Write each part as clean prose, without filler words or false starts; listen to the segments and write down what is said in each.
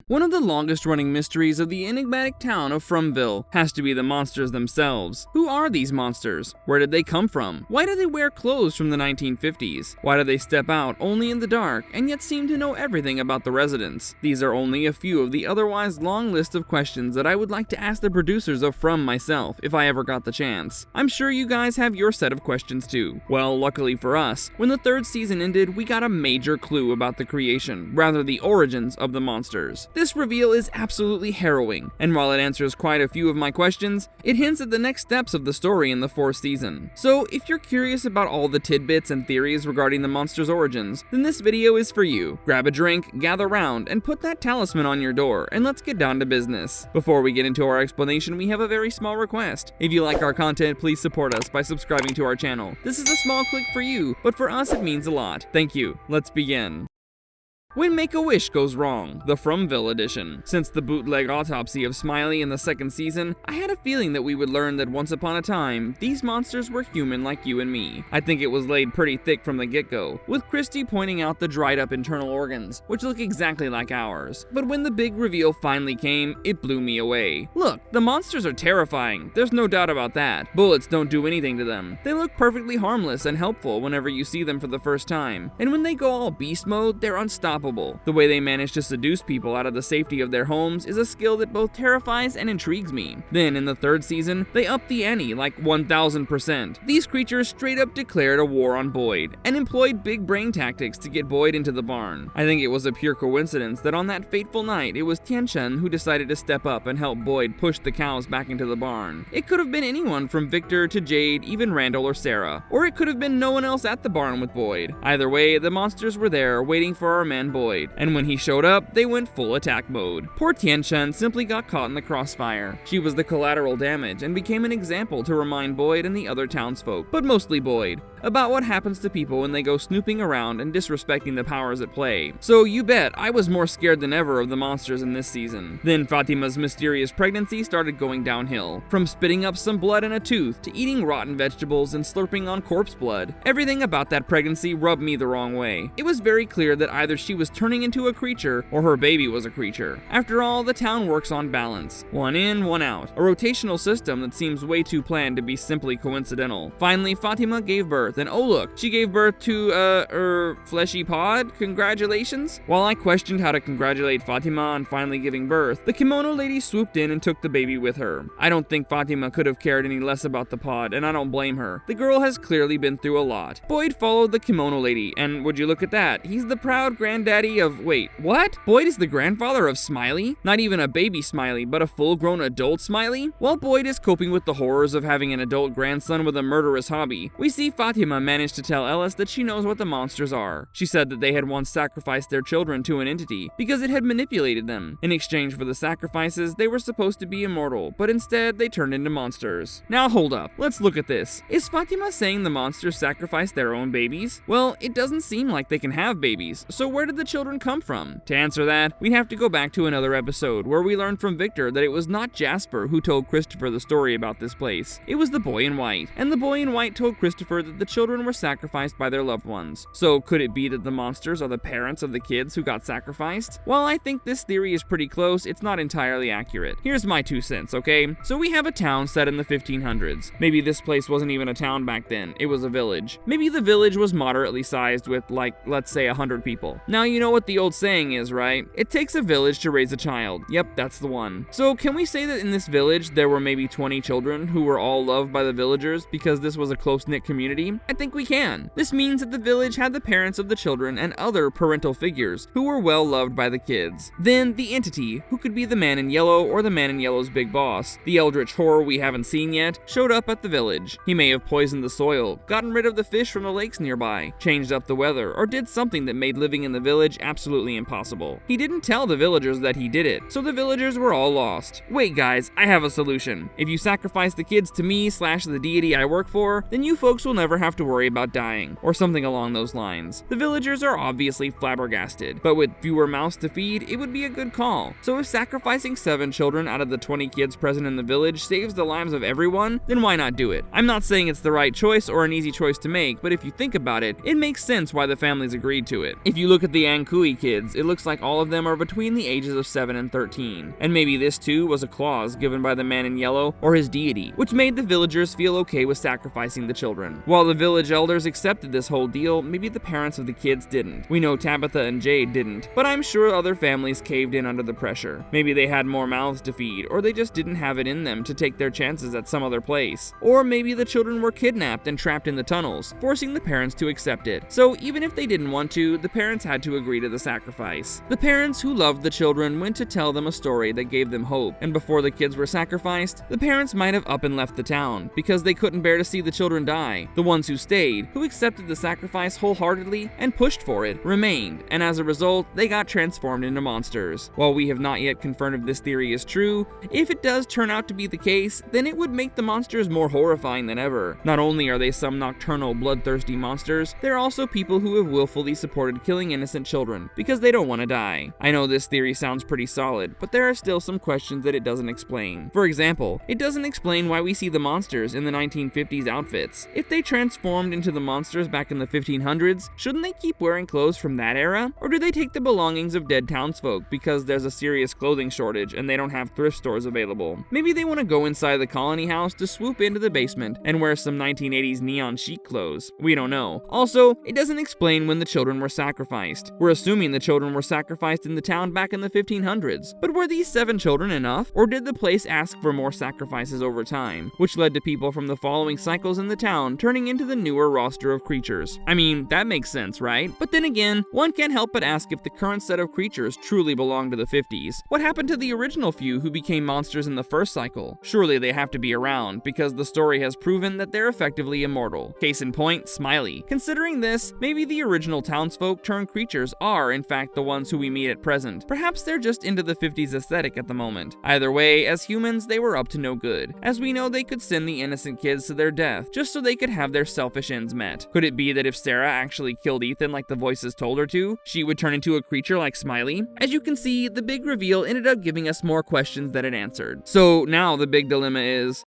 One of the longest running mysteries of the enigmatic town of FromVille has to be the monsters themselves. Who are these monsters? Where did they come from? Why do they wear clothes from the 1950s? Why do they step out only in the dark and yet seem to know everything about the residents? These are only a few of the otherwise long list of questions that I would like to ask the producers of From myself if I ever got the chance. I'm sure you guys have your set of questions too. Well, luckily for us, when the third season ended, we got a major clue about the creation, rather the origins of the monsters. This reveal is absolutely harrowing, and while it answers quite a few of my questions, it hints at the next steps of the story in the fourth season. So if you're curious about all the tidbits and theories regarding the monsters' origins, then this video is for you. Grab a drink, gather round, and put that talisman on your door, and let's get down to business. Before we get into our explanation, we have a very small request. If you like our content, please support us by subscribing to our channel. This is a small click for you, but for us it means a lot. Thank you. Let's begin. When Make-A-Wish Goes Wrong, the FromVille edition. Since the bootleg autopsy of Smiley in the second season, I had a feeling that we would learn that once upon a time, these monsters were human like you and me. I think it was laid pretty thick from the get-go, with Christy pointing out the dried up internal organs, which look exactly like ours. But when the big reveal finally came, it blew me away. Look, the monsters are terrifying, there's no doubt about that. Bullets don't do anything to them. They look perfectly harmless and helpful whenever you see them for the first time. And when they go all beast mode, they're unstoppable. The way they manage to seduce people out of the safety of their homes is a skill that both terrifies and intrigues me. Then, in the third season, they upped the ante like 1000%. These creatures straight up declared a war on Boyd, and employed big brain tactics to get Boyd into the barn. I think it was a pure coincidence that on that fateful night, it was Tianchen who decided to step up and help Boyd push the cows back into the barn. It could have been anyone from Victor to Jade, even Randall or Sarah. Or it could have been no one else at the barn with Boyd. Either way, the monsters were there, waiting for our man Boyd, and when he showed up, they went full attack mode. Poor Tianchen simply got caught in the crossfire. She was the collateral damage and became an example to remind Boyd and the other townsfolk, but mostly Boyd, about what happens to people when they go snooping around and disrespecting the powers at play. So you bet I was more scared than ever of the monsters in this season. Then Fatima's mysterious pregnancy started going downhill, from spitting up some blood in a tooth to eating rotten vegetables and slurping on corpse blood. Everything about that pregnancy rubbed me the wrong way. It was very clear that either she was turning into a creature or her baby was a creature. After all, the town works on balance. One in, one out. A rotational system that seems way too planned to be simply coincidental. Finally, Fatima gave birth, and oh look, she gave birth to, fleshy pod? Congratulations? While I questioned how to congratulate Fatima on finally giving birth, the kimono lady swooped in and took the baby with her. I don't think Fatima could have cared any less about the pod, and I don't blame her. The girl has clearly been through a lot. Boyd followed the kimono lady, and would you look at that, he's the proud granddaddy of, wait, what? Boyd is the grandfather of Smiley? Not even a baby Smiley, but a full-grown adult Smiley? While Boyd is coping with the horrors of having an adult grandson with a murderous hobby, we see Fatima manage to tell Ellis that she knows what the monsters are. She said that they had once sacrificed their children to an entity because it had manipulated them. In exchange for the sacrifices, they were supposed to be immortal, but instead they turned into monsters. Now hold up, let's look at this. Is Fatima saying the monsters sacrificed their own babies? Well, it doesn't seem like they can have babies, so where did the children come from? To answer that, we'd have to go back to another episode where we learned from Victor that it was not Jasper who told Christopher the story about this place. It was the boy in white, and the boy in white told Christopher that the children were sacrificed by their loved ones. So could it be that the monsters are the parents of the kids who got sacrificed? While I think this theory is pretty close, it's not entirely accurate. Here's my 2 cents, okay? So we have a town set in the 1500s. Maybe this place wasn't even a town back then, it was a village. Maybe the village was moderately sized with, like, let's say 100 people. Now you know what the old saying is, right? It takes a village to raise a child. Yep, that's the one. So can we say that in this village there were maybe 20 children who were all loved by the villagers because this was a close-knit community? I think we can. This means that the village had the parents of the children and other parental figures who were well loved by the kids. Then the entity, who could be the man in yellow or the man in yellow's big boss, the eldritch horror we haven't seen yet, showed up at the village. He may have poisoned the soil, gotten rid of the fish from the lakes nearby, changed up the weather, or did something that made living in the village absolutely impossible. He didn't tell the villagers that he did it, so the villagers were all lost. Wait guys, I have a solution. If you sacrifice the kids to me / the deity I work for, then you folks will never have have to worry about dying, or something along those lines. The villagers are obviously flabbergasted, but with fewer mouths to feed, it would be a good call. So if sacrificing 7 children out of the 20 kids present in the village saves the lives of everyone, then why not do it? I'm not saying it's the right choice or an easy choice to make, but if you think about it, it makes sense why the families agreed to it. If you look at the Ankui kids, it looks like all of them are between the ages of 7 and 13, and maybe this too was a clause given by the man in yellow or his deity, which made the villagers feel okay with sacrificing the children. While the village elders accepted this whole deal, maybe the parents of the kids didn't. We know Tabitha and Jade didn't, but I'm sure other families caved in under the pressure. Maybe they had more mouths to feed, or they just didn't have it in them to take their chances at some other place. Or maybe the children were kidnapped and trapped in the tunnels, forcing the parents to accept it. So even if they didn't want to, the parents had to agree to the sacrifice. The parents who loved the children went to tell them a story that gave them hope, and before the kids were sacrificed, the parents might have up and left the town, because they couldn't bear to see the children die. The ones who stayed, who accepted the sacrifice wholeheartedly and pushed for it, remained, and as a result, they got transformed into monsters. While we have not yet confirmed if this theory is true, if it does turn out to be the case, then it would make the monsters more horrifying than ever. Not only are they some nocturnal, bloodthirsty monsters, they're also people who have willfully supported killing innocent children, because they don't want to die. I know this theory sounds pretty solid, but there are still some questions that it doesn't explain. For example, it doesn't explain why we see the monsters in the 1950s outfits. If they transformed into the monsters back in the 1500s, shouldn't they keep wearing clothes from that era? Or do they take the belongings of dead townsfolk because there's a serious clothing shortage and they don't have thrift stores available? Maybe they want to go inside the colony house to swoop into the basement and wear some 1980s neon chic clothes. We don't know. Also, it doesn't explain when the children were sacrificed. We're assuming the children were sacrificed in the town back in the 1500s. But were these 7 children enough? Or did the place ask for more sacrifices over time, which led to people from the following cycles in the town turning into the newer roster of creatures? I mean, that makes sense, right? But then again, one can't help but ask if the current set of creatures truly belong to the 50s. What happened to the original few who became monsters in the first cycle? Surely they have to be around, because the story has proven that they're effectively immortal. Case in point, Smiley. Considering this, maybe the original townsfolk turned creatures are in fact the ones who we meet at present. Perhaps they're just into the 50s aesthetic at the moment. Either way, as humans, they were up to no good, as we know they could send the innocent kids to their death, just so they could have their selfish ends met. Could it be that if Sarah actually killed Ethan like the voices told her to, she would turn into a creature like Smiley? As you can see, the big reveal ended up giving us more questions than it answered. So now the big dilemma is,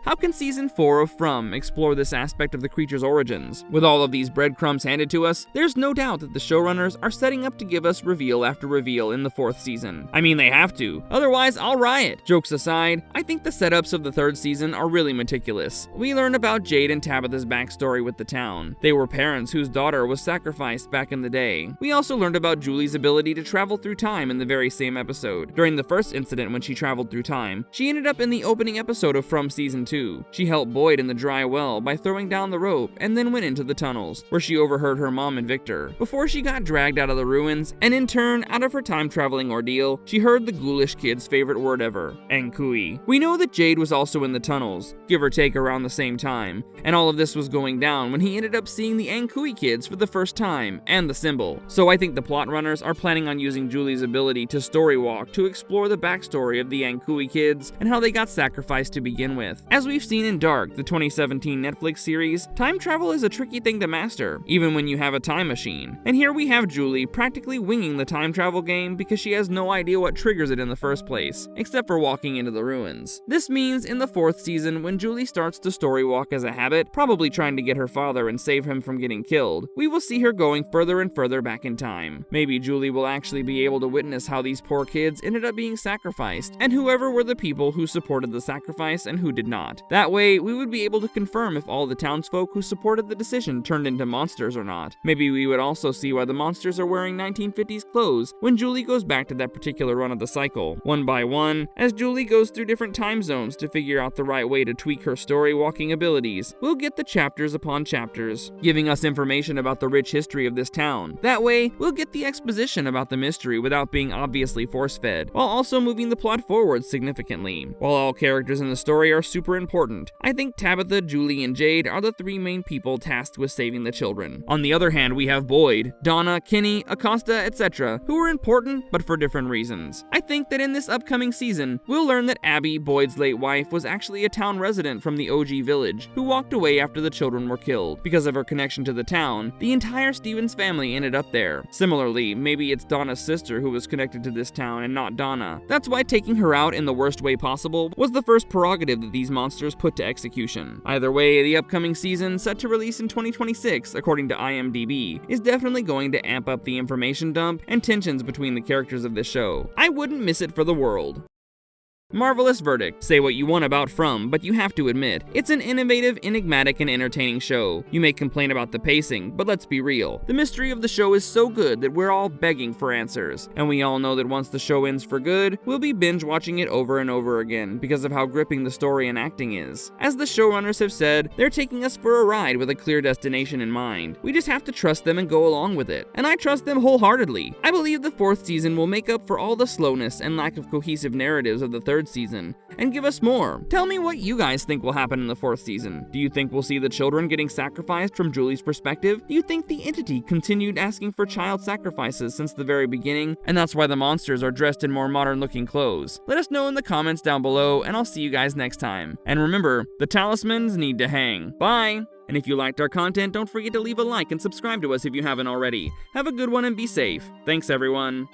how can Season 4 of From explore this aspect of the creature's origins? With all of these breadcrumbs handed to us, there's no doubt that the showrunners are setting up to give us reveal after reveal in the 4th season. I mean, they have to, otherwise I'll riot. Jokes aside, I think the setups of the 3rd season are really meticulous. We learn about Jade and Tabitha's backstory with the town. They were parents whose daughter was sacrificed back in the day. We also learned about Julie's ability to travel through time in the very same episode. During the first incident when she traveled through time, she ended up in the opening episode of From Season 2. She helped Boyd in the dry well by throwing down the rope and then went into the tunnels, where she overheard her mom and Victor, before she got dragged out of the ruins, and in turn, out of her time-traveling ordeal, she heard the ghoulish kid's favorite word ever, Ankui. We know that Jade was also in the tunnels, give or take around the same time, and all of this was going down when he ended up seeing the Ankui kids for the first time, and the symbol. So I think the plot runners are planning on using Julie's ability to storywalk to explore the backstory of the Ankui kids and how they got sacrificed to begin with. As we've seen in Dark, the 2017 Netflix series, time travel is a tricky thing to master, even when you have a time machine. And here we have Julie practically winging the time travel game because she has no idea what triggers it in the first place, except for walking into the ruins. This means in the 4th season, when Julie starts to storywalk as a habit, probably trying to get her father and save him from getting killed, we will see her going further and further back in time. Maybe Julie will actually be able to witness how these poor kids ended up being sacrificed, and whoever were the people who supported the sacrifice and who did not. That way, we would be able to confirm if all the townsfolk who supported the decision turned into monsters or not. Maybe we would also see why the monsters are wearing 1950s clothes when Julie goes back to that particular run of the cycle, one by one, as Julie goes through different time zones to figure out the right way to tweak her story-walking abilities. We'll get the chapters upon chapters, giving us information about the rich history of this town. That way, we'll get the exposition about the mystery without being obviously force-fed, while also moving the plot forward significantly. While all characters in the story are super important. I think Tabitha, Julie, and Jade are the three main people tasked with saving the children. On the other hand, we have Boyd, Donna, Kinney, Acosta, etc., who are important but for different reasons. I think that in this upcoming season, we'll learn that Abby, Boyd's late wife, was actually a town resident from the OG village who walked away after the children were killed. Because of her connection to the town, the entire Stevens family ended up there. Similarly, maybe it's Donna's sister who was connected to this town and not Donna. That's why taking her out in the worst way possible was the first prerogative that these monsters put to execution. Either way, the upcoming season, set to release in 2026 according to IMDb, is definitely going to amp up the information dump and tensions between the characters of this show. I wouldn't miss it for the world. Marvelous verdict. Say what you want about From, but you have to admit, it's an innovative, enigmatic, and entertaining show. You may complain about the pacing, but let's be real. The mystery of the show is so good that we're all begging for answers. And we all know that once the show ends for good, we'll be binge watching it over and over again because of how gripping the story and acting is. As the showrunners have said, they're taking us for a ride with a clear destination in mind. We just have to trust them and go along with it. And I trust them wholeheartedly. I believe the fourth season will make up for all the slowness and lack of cohesive narratives of the third season and give us more. Tell me what you guys think will happen in the fourth season. Do you think we'll see the children getting sacrificed from Julie's perspective? Do you think the entity continued asking for child sacrifices since the very beginning, and that's why the monsters are dressed in more modern looking clothes? Let us know in the comments down below, and I'll see you guys next time. And remember, the talismans need to hang. Bye! And if you liked our content, don't forget to leave a like and subscribe to us if you haven't already. Have a good one and be safe. Thanks everyone.